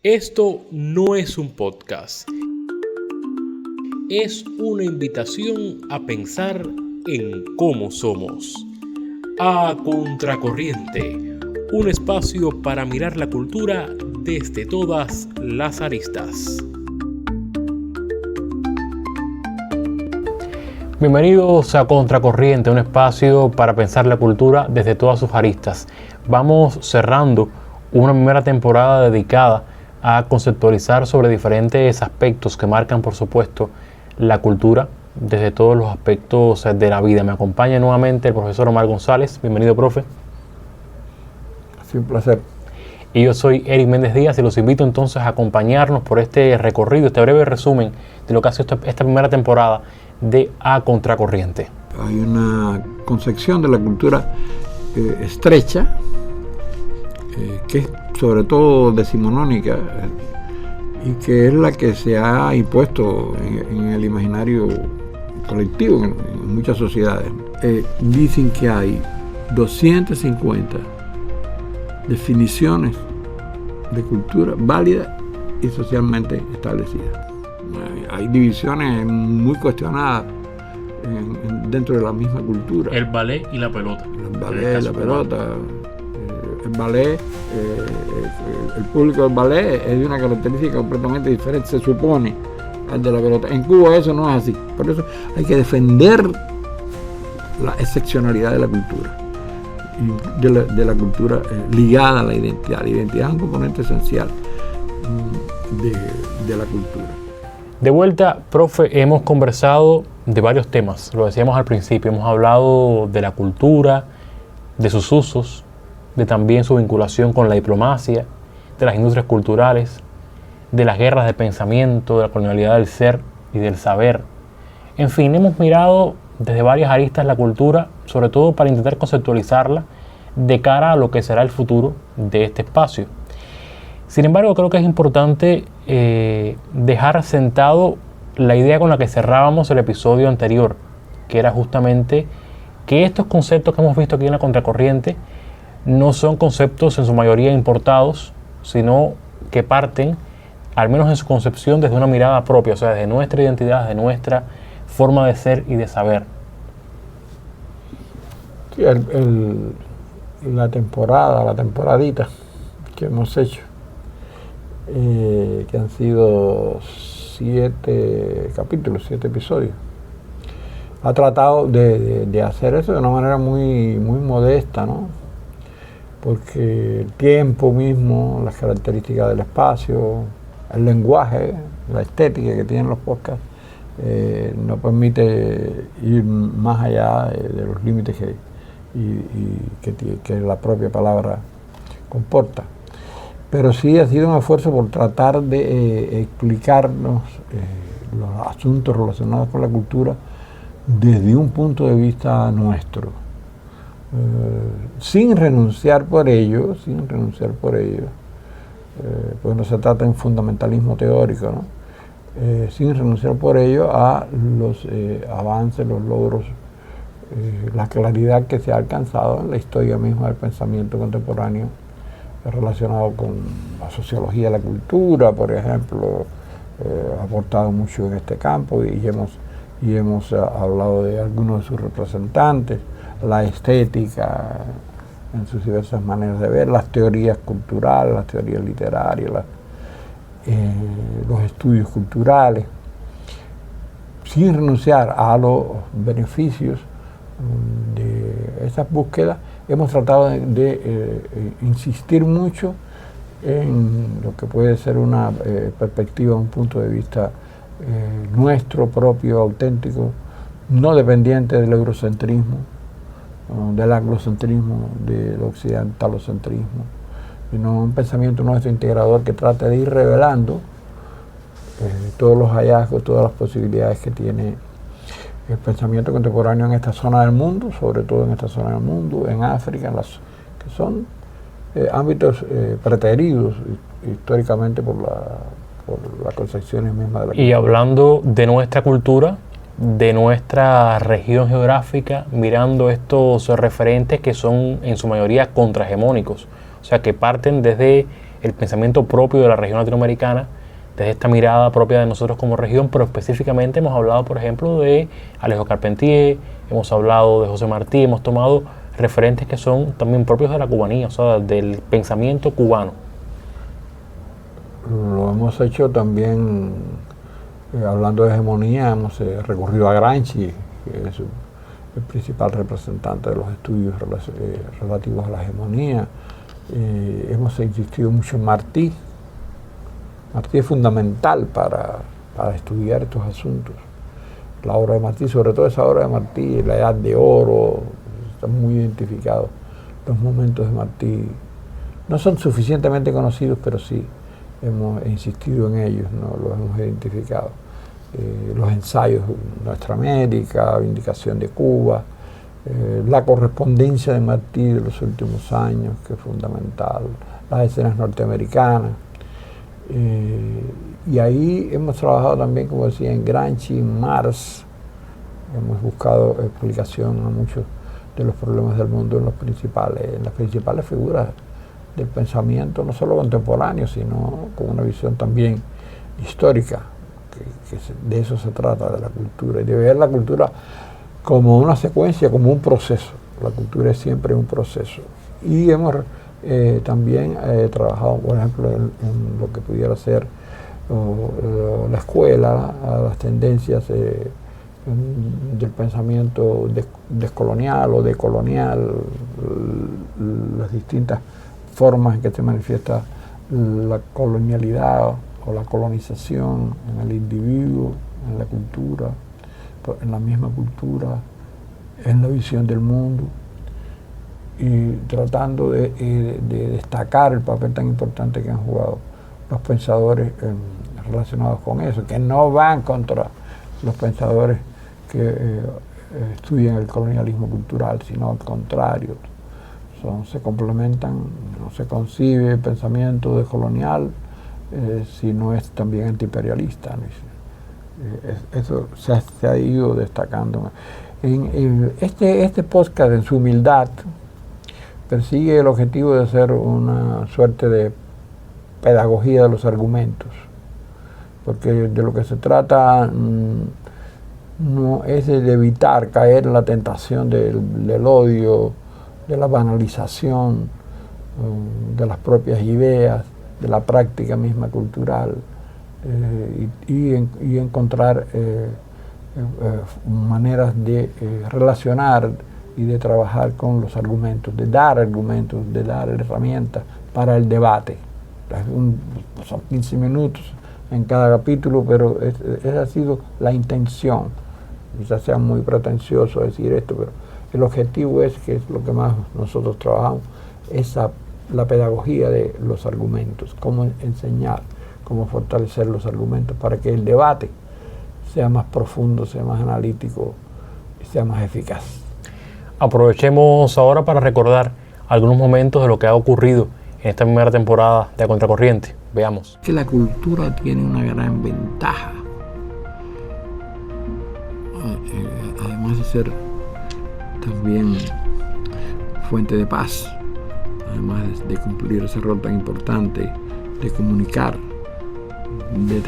Esto no es un podcast. Es una invitación a pensar en cómo somos. A Contracorriente, un espacio para mirar la cultura desde todas las aristas. Bienvenidos a Contracorriente, un espacio para pensar la cultura desde todas sus aristas. Vamos cerrando una primera temporada dedicada a conceptualizar sobre diferentes aspectos que marcan, por supuesto, la cultura desde todos los aspectos de la vida. Me acompaña nuevamente el profesor Omar González. Bienvenido, profe. Ha sido un placer. Y yo soy Eric Méndez Díaz y los invito entonces a acompañarnos por este recorrido, este breve resumen de lo que ha sido esta primera temporada de A Contracorriente. Hay una concepción de la cultura estrecha, que es sobre todo decimonónica, y que es la que se ha impuesto en el imaginario colectivo en muchas sociedades. Dicen que hay 250 definiciones de cultura válidas y socialmente establecidas. Hay divisiones muy cuestionadas dentro de la misma cultura. El ballet y la pelota. El ballet, la pelota. El ballet, el público del ballet es de una característica completamente diferente, se supone, al de la pelota. En Cuba eso no es así. Por eso hay que defender la excepcionalidad de la cultura. De la cultura ligada a la identidad. La identidad es un componente esencial de la cultura. De vuelta, profe, hemos conversado de varios temas, lo decíamos al principio, hemos hablado de la cultura, de sus usos, de también su vinculación con la diplomacia, de las industrias culturales, de las guerras de pensamiento, de la colonialidad del ser y del saber. En fin, hemos mirado desde varias aristas la cultura, sobre todo para intentar conceptualizarla de cara a lo que será el futuro de este espacio. Sin embargo, creo que es importante dejar sentado la idea con la que cerrábamos el episodio anterior, que era justamente que estos conceptos que hemos visto aquí en la Contracorriente no son conceptos en su mayoría importados, sino que parten, al menos en su concepción, desde una mirada propia, o sea, desde nuestra identidad, de nuestra forma de ser y de saber. Sí, la temporadita que hemos hecho, que han sido 7 capítulos, 7 episodios, ha tratado de hacer eso de una manera muy modesta, ¿no? Porque el tiempo mismo, las características del espacio, el lenguaje, la estética que tienen los podcasts, no permite ir más allá de los límites que la propia palabra comporta. Pero sí ha sido un esfuerzo por tratar de explicarnos los asuntos relacionados con la cultura desde un punto de vista nuestro, sin renunciar por ello, porque no se trata de un fundamentalismo teórico, ¿no? Sin renunciar por ello a los avances, los logros, la claridad que se ha alcanzado en la historia misma del pensamiento contemporáneo relacionado con la sociología de la cultura, por ejemplo, ha aportado mucho en este campo y hemos hablado de algunos de sus representantes, la estética en sus diversas maneras de ver, las teorías culturales, las teorías literarias, los estudios culturales, sin renunciar a los beneficios de esas búsquedas. Hemos tratado de insistir mucho en lo que puede ser una perspectiva, un punto de vista nuestro, propio, auténtico, no dependiente del eurocentrismo, del anglocentrismo, del occidentalocentrismo, sino un pensamiento nuestro integrador que trata de ir revelando todos los hallazgos, todas las posibilidades que tiene el pensamiento contemporáneo en esta zona del mundo, sobre todo en esta zona del mundo, en África, que son ámbitos preteridos históricamente por las concepciones mismas de la cultura. Y hablando de nuestra cultura, de nuestra región geográfica, mirando estos referentes que son en su mayoría contrahegemónicos, o sea, que parten desde el pensamiento propio de la región latinoamericana, desde esta mirada propia de nosotros como región, pero específicamente hemos hablado, por ejemplo, de Alejo Carpentier, hemos hablado de José Martí, hemos tomado referentes que son también propios de la cubanía, o sea, del pensamiento cubano. Lo hemos hecho también, hablando de hegemonía, hemos recurrido a Gramsci, que es el principal representante de los estudios relativos a la hegemonía. Hemos insistido mucho en Martí. Martí es fundamental para estudiar estos asuntos. La obra de Martí, sobre todo esa obra de Martí, la Edad de Oro, están muy identificados los momentos de Martí. No son suficientemente conocidos, pero sí hemos insistido en ellos, ¿no? Los hemos identificado. Los ensayos de Nuestra América, Vindicación de Cuba, la correspondencia de Martí de los últimos años, que es fundamental, las escenas norteamericanas. Y ahí hemos trabajado también, como decía, en Gramsci, en Marx. Hemos buscado explicación a muchos de los problemas del mundo en las principales figuras del pensamiento, no solo contemporáneo, sino con una visión también histórica, que de eso se trata, de la cultura, y de ver la cultura como una secuencia, como un proceso. La cultura es siempre un proceso. Y hemos también trabajado, por ejemplo, en lo que pudiera ser la escuela, las tendencias del pensamiento descolonial o decolonial, las distintas formas en que se manifiesta la colonialidad o la colonización en el individuo, en la cultura, en la misma cultura, en la visión del mundo, y tratando de destacar el papel tan importante que han jugado los pensadores relacionados con eso, que no van contra los pensadores que estudian el colonialismo cultural, sino al contrario. Se complementan, no se concibe el pensamiento decolonial si no es también antiimperialista, ¿no? Eso se ha ido destacando. Este podcast, en su humildad, persigue el objetivo de hacer una suerte de pedagogía de los argumentos, porque de lo que se trata no es de evitar caer en la tentación del odio, de la banalización de las propias ideas, de la práctica misma cultural, y encontrar maneras de relacionar y de trabajar con los argumentos, de dar herramientas para el debate. Son 15 minutos en cada capítulo, pero esa ha sido la intención. Quizás sea muy pretencioso decir esto, pero el objetivo es, que es lo que más nosotros trabajamos, la pedagogía de los argumentos, cómo enseñar, cómo fortalecer los argumentos para que el debate sea más profundo, sea más analítico y sea más eficaz. Aprovechemos ahora para recordar algunos momentos de lo que ha ocurrido en esta primera temporada de A Contracorriente. Veamos. Que la cultura tiene una gran ventaja, además de ser también fuente de paz, además de cumplir ese rol tan importante de comunicar, de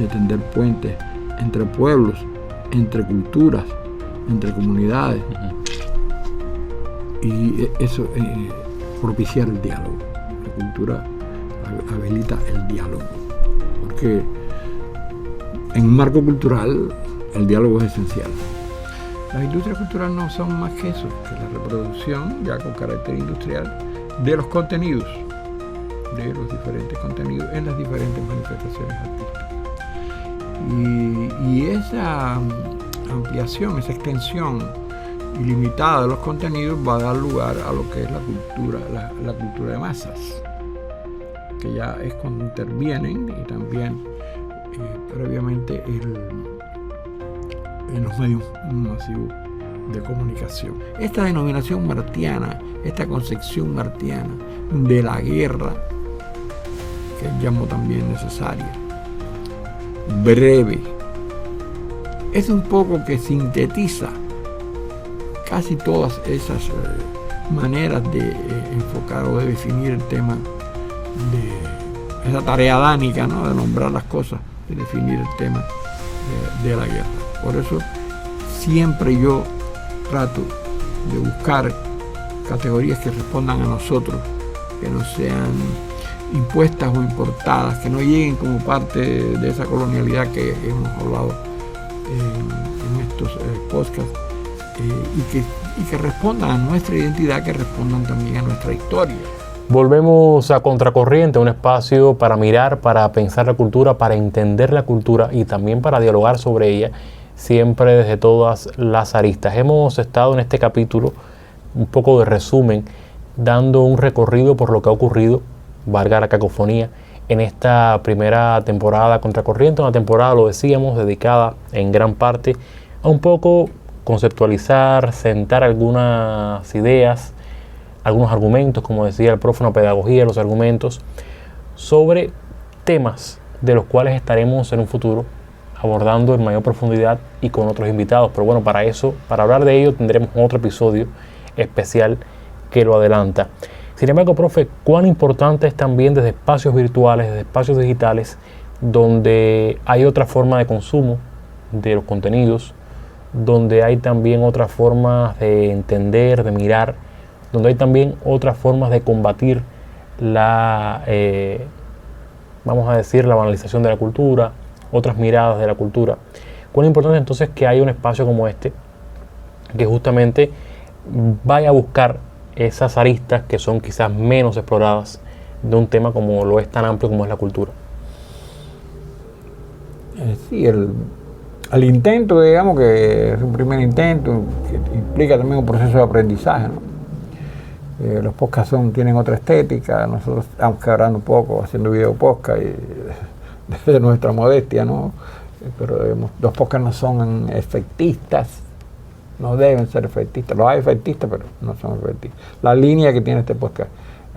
tender puentes entre pueblos, entre culturas, entre comunidades, y eso propiciar el diálogo. La cultura habilita el diálogo, porque en un marco cultural el diálogo es esencial. Las industrias culturales no son más que eso, que la reproducción, ya con carácter industrial, de los contenidos, de los diferentes contenidos en las diferentes manifestaciones artísticas. Y esa ampliación, esa extensión ilimitada de los contenidos va a dar lugar a lo que es la cultura de masas, que ya es cuando intervienen y también previamente en los medios masivos de comunicación. Esta denominación martiana, esta concepción martiana de la guerra, que llamo también necesaria, breve, es un poco que sintetiza casi todas esas maneras de enfocar o de definir el tema esa tarea dánica, ¿no?, de nombrar las cosas y definir el tema de la guerra. Por eso siempre yo trato de buscar categorías que respondan a nosotros, que no sean impuestas o importadas, que no lleguen como parte de esa colonialidad que hemos hablado en estos podcasts, y que respondan a nuestra identidad, que respondan también a nuestra historia. Volvemos a Contracorriente, un espacio para mirar, para pensar la cultura, para entender la cultura y también para dialogar sobre ella, siempre desde todas las aristas. Hemos estado en este capítulo, un poco de resumen, dando un recorrido por lo que ha ocurrido, valga la cacofonía, en esta primera temporada Contracorriente, una temporada, lo decíamos, dedicada en gran parte a un poco conceptualizar, sentar algunas ideas, algunos argumentos, como decía el profe, una pedagogía de los argumentos, sobre temas de los cuales estaremos en un futuro abordando en mayor profundidad y con otros invitados. Pero bueno, para eso, para hablar de ello, tendremos otro episodio especial que lo adelanta. Sin embargo, profe, cuán importante es también desde espacios virtuales, desde espacios digitales, donde hay otra forma de consumo de los contenidos, donde hay también otras formas de entender, de mirar, donde hay también otras formas de combatir la, vamos a decir, la banalización de la cultura, otras miradas de la cultura. Cuán importante entonces que haya un espacio como este, que justamente vaya a buscar esas aristas que son quizás menos exploradas de un tema como lo es tan amplio como es la cultura. Sí, el intento, digamos que es un primer intento, que implica también un proceso de aprendizaje, ¿no? Los podcasts tienen otra estética, nosotros estamos quebrando un poco haciendo video podcast y desde nuestra modestia, ¿no? Pero digamos, los podcasts no son efectistas, no deben ser efectistas, los hay efectistas, pero no son efectistas. La línea que tiene este podcast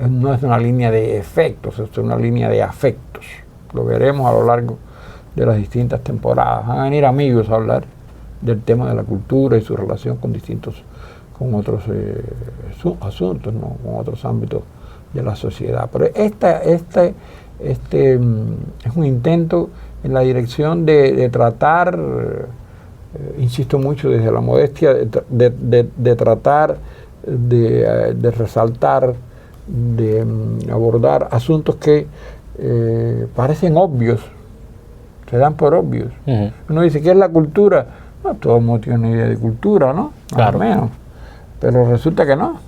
no es una línea de efectos, es una línea de afectos. Lo veremos a lo largo de las distintas temporadas. Van a venir amigos a hablar del tema de la cultura y su relación con otros asuntos, ¿no?, con otros ámbitos de la sociedad. Pero este es un intento en la dirección de tratar, insisto mucho desde la modestia, de tratar de resaltar, de abordar asuntos que parecen obvios, se dan por obvios. Uh-huh. Uno dice, ¿qué es la cultura? No, todo el mundo tiene una idea de cultura, ¿no? Claro. Más o menos. Pero resulta que no.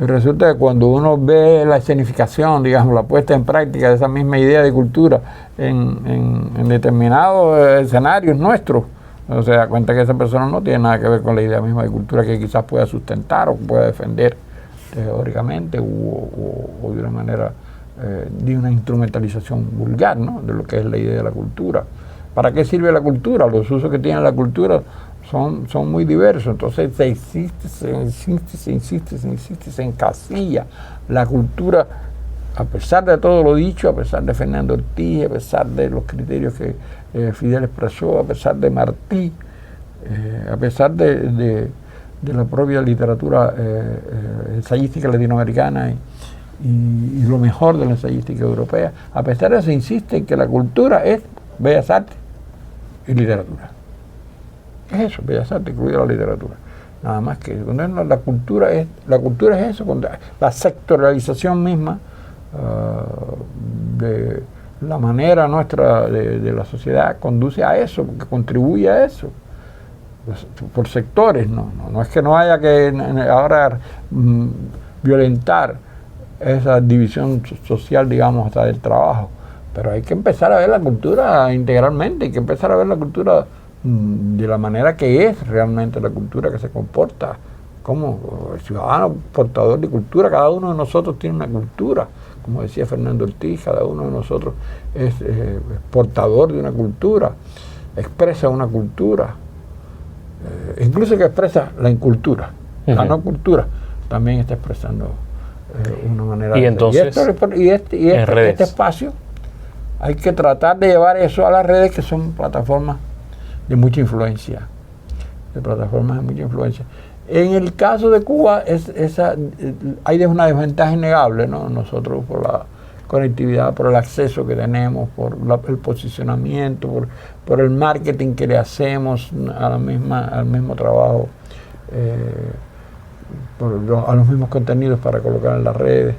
Y resulta que cuando uno ve la escenificación, digamos, la puesta en práctica de esa misma idea de cultura en determinados escenarios nuestros, uno se da cuenta que esa persona no tiene nada que ver con la idea misma de cultura que quizás pueda sustentar o pueda defender teóricamente o de una manera de una instrumentalización vulgar, ¿no?, de lo que es la idea de la cultura. ¿Para qué sirve la cultura? Los usos que tiene la cultura son muy diversos. Entonces se insiste, se encasilla la cultura, a pesar de todo lo dicho, a pesar de Fernando Ortiz, a pesar de los criterios que Fidel expresó, a pesar de Martí, a pesar de la propia literatura ensayística latinoamericana y lo mejor de la ensayística europea. A pesar de eso, insiste en que la cultura es bellas artes y literatura. Es eso, bellas artes, incluida la literatura. Nada más que la cultura es eso, la sectorialización misma de la manera nuestra de la sociedad conduce a eso, porque contribuye a eso. Por sectores, no es que no haya que ahora violentar esa división social, digamos, hasta del trabajo, pero hay que empezar a ver la cultura integralmente, hay que empezar a ver la cultura de la manera que es realmente la cultura, que se comporta como ciudadano portador de cultura. Cada uno de nosotros tiene una cultura, como decía Fernando Ortiz, cada uno de nosotros es portador de una cultura, expresa una cultura, incluso que expresa la incultura, uh-huh. La no cultura también está expresando una manera. Y entonces, este espacio hay que tratar de llevar eso a las redes, que son plataformas de mucha influencia, En el caso de Cuba hay una desventaja innegable, ¿no? Nosotros, por la conectividad, por el acceso que tenemos, por el posicionamiento, por el marketing que le hacemos al mismo trabajo, a los mismos contenidos para colocar en las redes.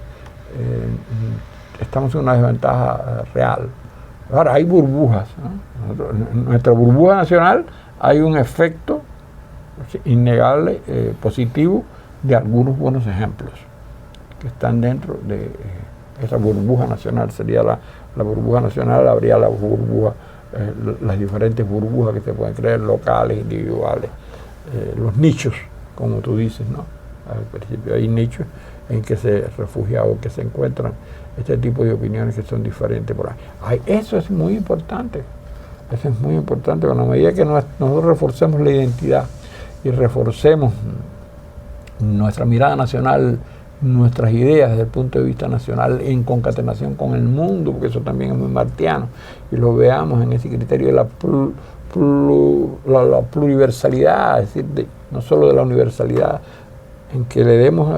Estamos en una desventaja real. Ahora, hay burbujas, ¿no? En nuestra burbuja nacional hay un efecto innegable, positivo, de algunos buenos ejemplos que están dentro de esa burbuja nacional. Sería la burbuja nacional, habría la burbuja, las diferentes burbujas que se pueden crear, locales, individuales, los nichos, como tú dices, ¿no? Al principio hay nichos en que se refugiados, que se encuentran este tipo de opiniones que son diferentes por ahí. Eso es muy importante. Eso es muy importante. Con la medida que nosotros reforcemos la identidad y reforcemos nuestra mirada nacional, nuestras ideas desde el punto de vista nacional en concatenación con el mundo, porque eso también es muy martiano, y lo veamos en ese criterio de la pluriversalidad, es decir, no solo de la universalidad, en que le demos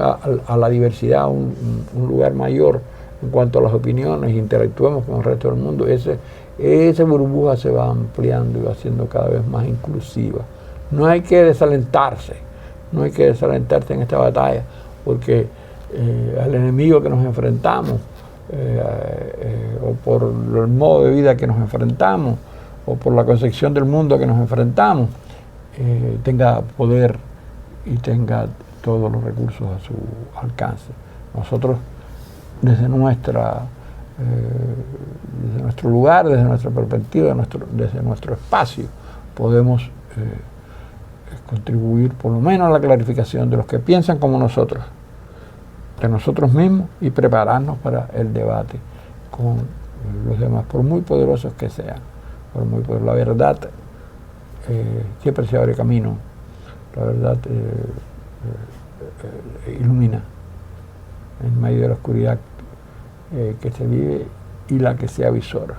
a la diversidad un lugar mayor en cuanto a las opiniones, interactuemos con el resto del mundo, esa burbuja se va ampliando y va siendo cada vez más inclusiva. No hay que desalentarse en esta batalla, porque al enemigo que nos enfrentamos, o por el modo de vida que nos enfrentamos, o por la concepción del mundo que nos enfrentamos, tenga poder y tenga todos los recursos a su alcance. Nosotros, desde nuestro lugar, desde nuestra perspectiva, desde nuestro espacio, podemos contribuir por lo menos a la clarificación de los que piensan como nosotros, de nosotros mismos, y prepararnos para el debate con los demás, por muy poderosos que sean. La verdad siempre se abre camino, la verdad ilumina en medio de la oscuridad que se vive y la que se avisora.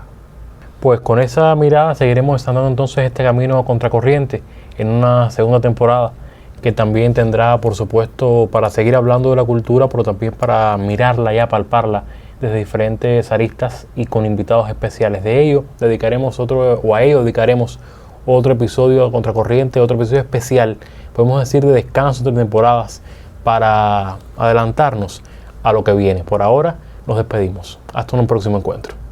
Pues con esa mirada seguiremos estando entonces este camino contracorriente en una segunda temporada, que también tendrá, por supuesto, para seguir hablando de la cultura, pero también para mirarla y palparla desde diferentes aristas y con invitados especiales. A ello dedicaremos otro episodio de Contracorriente, otro episodio especial, podemos decir de descanso de temporadas, para adelantarnos a lo que viene. Por ahora nos despedimos. Hasta un próximo encuentro.